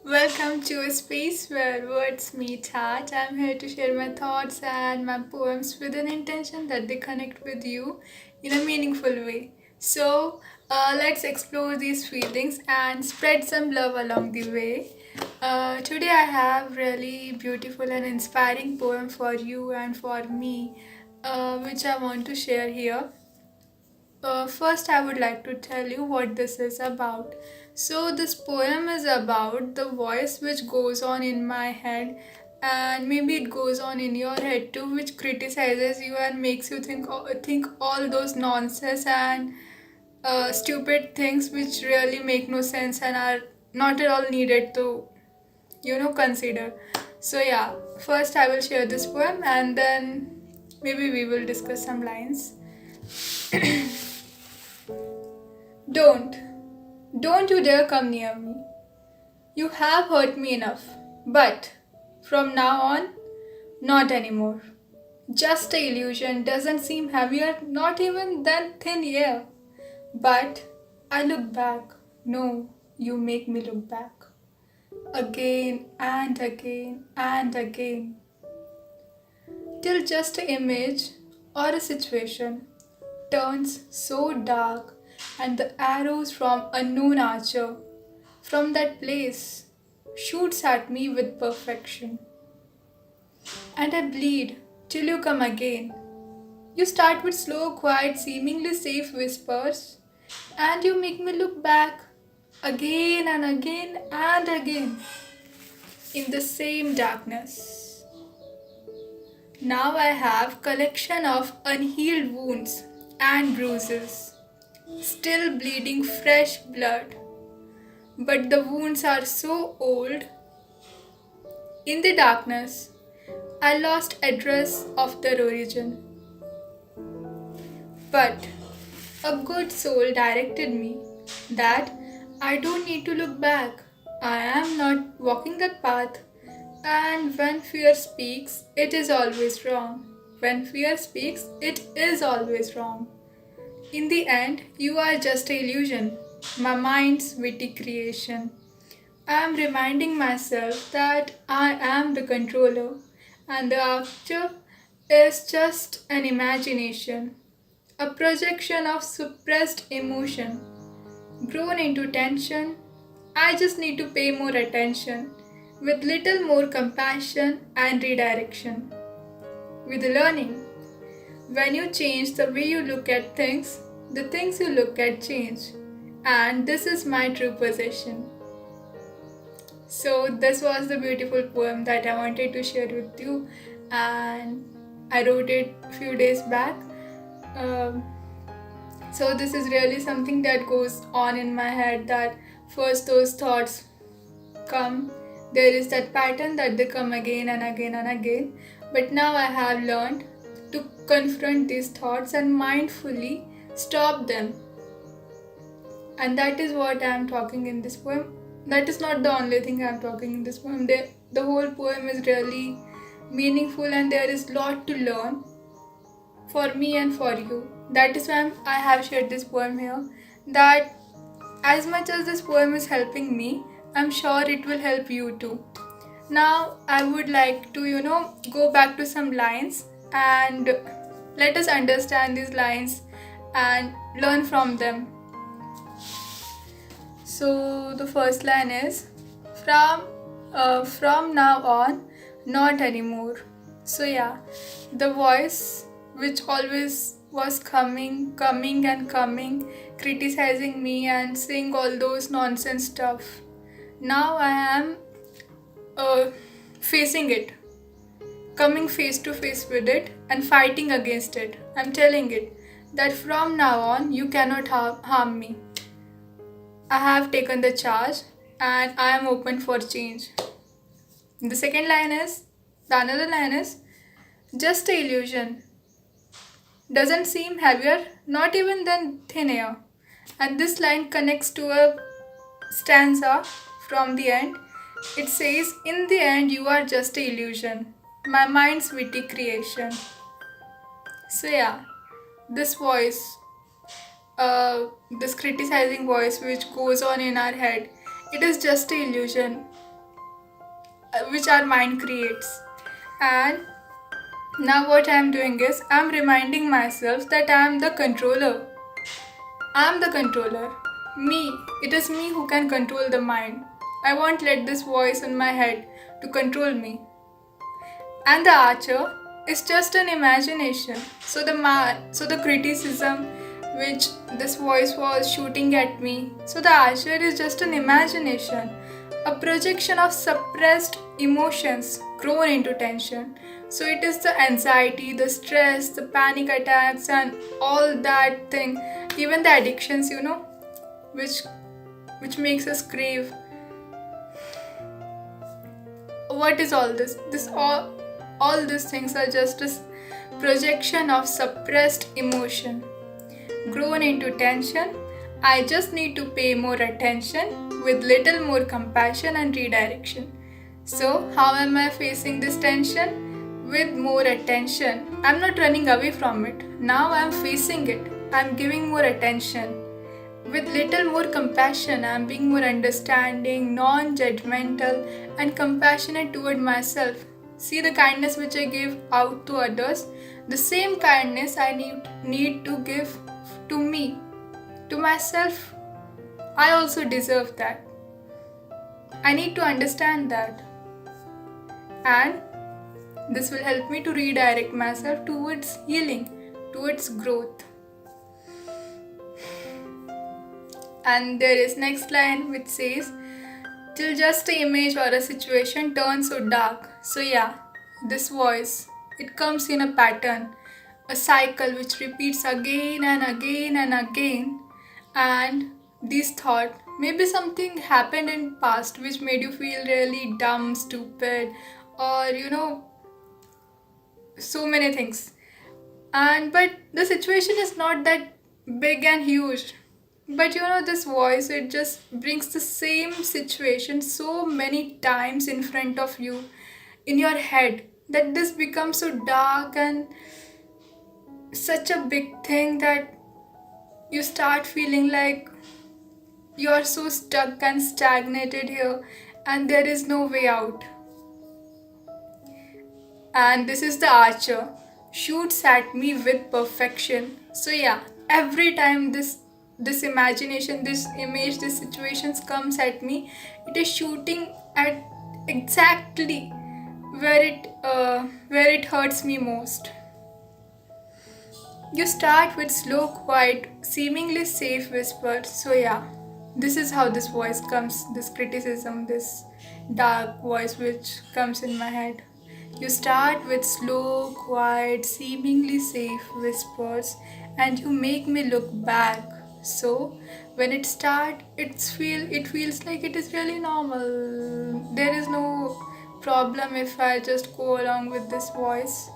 Welcome to a space where words meet heart. I'm here to share my thoughts and my poems with an intention that they connect with you in a meaningful way. Let's explore these feelings and spread some love along the way. Today, I have really beautiful and inspiring poem for you and for me, which I want to share here. First, I would like to tell you what this is about. So, this poem is about the voice which goes on in my head, and maybe it goes on in your head too, which criticizes you and makes you think all those nonsense and stupid things which really make no sense and are not at all needed to consider. So, yeah, first I will share this poem and then maybe we will discuss some lines. Don't. Don't you dare come near me. You have hurt me enough. But from now on, not anymore. Just a illusion doesn't seem heavier, not even than thin air. But I look back. No, you make me look back. Again and again and again. Till just an image or a situation turns so dark and the arrows from unknown archer from that place shoots at me with perfection. And I bleed till you come again. You start with slow, quiet, seemingly safe whispers, and you make me look back again and again and again in the same darkness. Now I have collection of unhealed wounds and bruises, still bleeding fresh blood. But the wounds are so old. In the darkness, I lost address of their origin. But a good soul directed me that I don't need to look back. I am not walking that path. And when fear speaks, it is always wrong. When fear speaks, it is always wrong. In the end, you are just an illusion, my mind's witty creation. I am reminding myself that I am the controller and the actor is just an imagination, a projection of suppressed emotion, grown into tension. I just need to pay more attention, with little more compassion and redirection. With learning, when you change the way you look at things, the things you look at change. And this is my true possession. So, this was the beautiful poem that I wanted to share with you, and I wrote it a few days back. Um, so, this is really something that goes on in my head that first those thoughts come, there is that pattern that they come again and again and again. But now I have learned to confront these thoughts and mindfully stop them. And that is what I am talking in this poem. That is not the only thing I am talking in this poem. The whole poem is really meaningful and there is lot to learn for me and for you. That is why I have shared this poem here. That as much as this poem is helping me, I'm sure it will help you too. Now I would like to, go back to some lines and let us understand these lines and learn from them. So the first line is from now on, not anymore. So yeah, the voice which always was coming and coming, criticizing me and saying all those nonsense stuff. Now I am facing it, coming face to face with it and fighting against it. I'm telling it that from now on you cannot harm me. I have taken the charge and I am open for change. The another line is just a illusion. Doesn't seem heavier, not even than thin air. And this line connects to a stanza from the end. It says, in the end, you are just a illusion, my mind's witty creation. So, yeah, this voice, this criticizing voice which goes on in our head, it is just an illusion. which our mind creates. And now what I am doing is I am reminding myself that I am the controller. I am the controller. Me. It is me who can control the mind. I won't let this voice in my head to control me. And the archer is just an imagination. So the criticism which this voice was shooting at me, so the archer is just an imagination, a projection of suppressed emotions grown into tension. So it is the anxiety, the stress, the panic attacks, and all that thing, even the addictions, which makes us crave. What is all this? All these things are just a projection of suppressed emotion grown into tension. I just need to pay more attention with little more compassion and redirection. So, how am I facing this tension? With more attention. I'm not running away from it. Now I'm facing it. I'm giving more attention. With little more compassion, I'm being more understanding, non judgmental, and compassionate toward myself. See the kindness which I give out to others, the same kindness I need to give to me, to myself. I also deserve that. I need to understand that. And this will help me to redirect myself towards healing, towards growth. And there is next line which says, till just an image or a situation turns so dark. So yeah, this voice, it comes in a pattern, a cycle which repeats again and again and again. And this thought, maybe something happened in past which made you feel really dumb, stupid, or so many things. But the situation is not that big and huge. But this voice, it just brings the same situation so many times in front of you, in your head, that this becomes so dark and such a big thing that you start feeling like you are so stuck and stagnated here and there is no way out. And this is the archer, shoots at me with perfection. So yeah, every time this imagination, this image, this situations comes at me, it is shooting at exactly where it hurts me most. You start with slow, quiet, seemingly safe whispers. So yeah, this is how this voice comes, this criticism, this dark voice which comes in my head. You start with slow, quiet, seemingly safe whispers, and you make me look back. So when it starts, it feels like it is really normal. There is no problem if I just go along with this voice,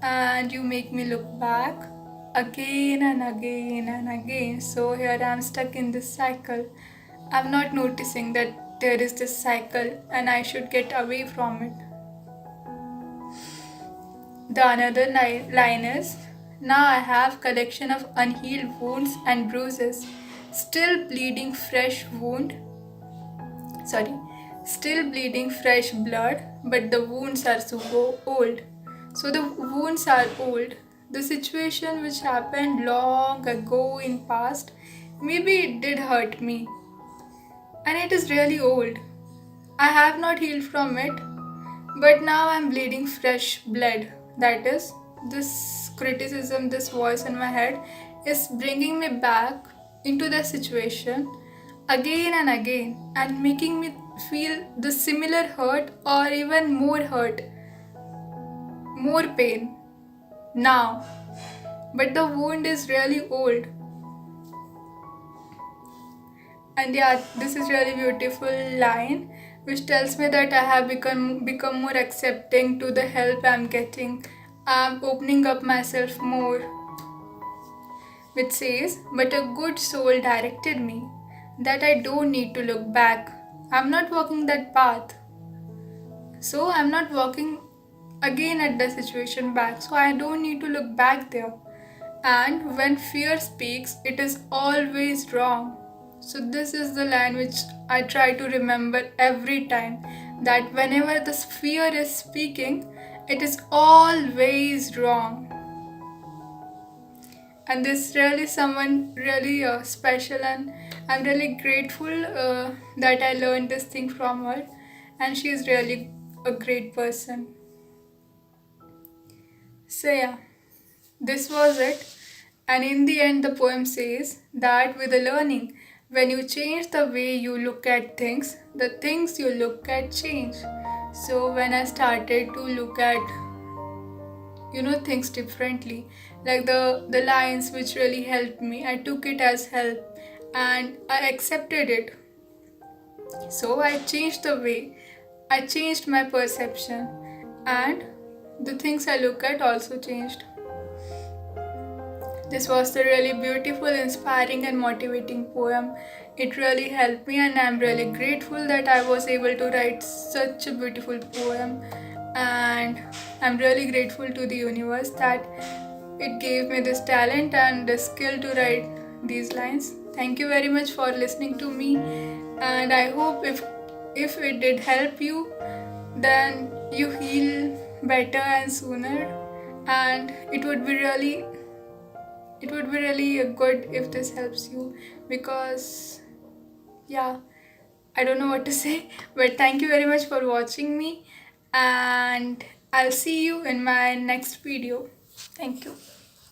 and you make me look back again and again and again. So here I am stuck in this cycle. I'm not noticing that there is this cycle and I should get away from it. The another line is, now I have collection of unhealed wounds and bruises, still bleeding fresh still bleeding fresh blood, but the wounds are so old. So the wounds are old. The situation which happened long ago in past, maybe it did hurt me, and it is really old. I have not healed from it, but now I'm bleeding fresh blood. That is, this criticism, this voice in my head is bringing me back into the situation again and again and making me feel the similar hurt or even more hurt, more pain now. But the wound is really old. And yeah, this is really beautiful line which tells me that I have become more accepting to the help I'm getting. I'm opening up myself more. Which says, but a good soul directed me that I don't need to look back. I'm not walking that path. So I'm not walking again at the situation back. So I don't need to look back there. And when fear speaks, it is always wrong. So this is the line which I try to remember every time. that whenever this fear is speaking, it is always wrong. And this really someone really special, and I'm really grateful that I learned this thing from her, and she is really a great person. So yeah, this was it. And in the end, the poem says that with the learning, when you change the way you look at things, the things you look at change. So when I started to look at things differently, like the lines which really helped me, I took it as help and I accepted it. So I changed the way, I changed my perception, and the things I look at also changed. This was the really beautiful, inspiring, and motivating poem. It really helped me, and I'm really grateful that I was able to write such a beautiful poem. And I'm really grateful to the universe that it gave me this talent and the skill to write these lines. Thank you very much for listening to me, and I hope if it did help you, then you heal better and sooner. And it would be really good if this helps you, because yeah, I don't know what to say, but thank you very much for watching me, and I'll see you in my next video. Thank you.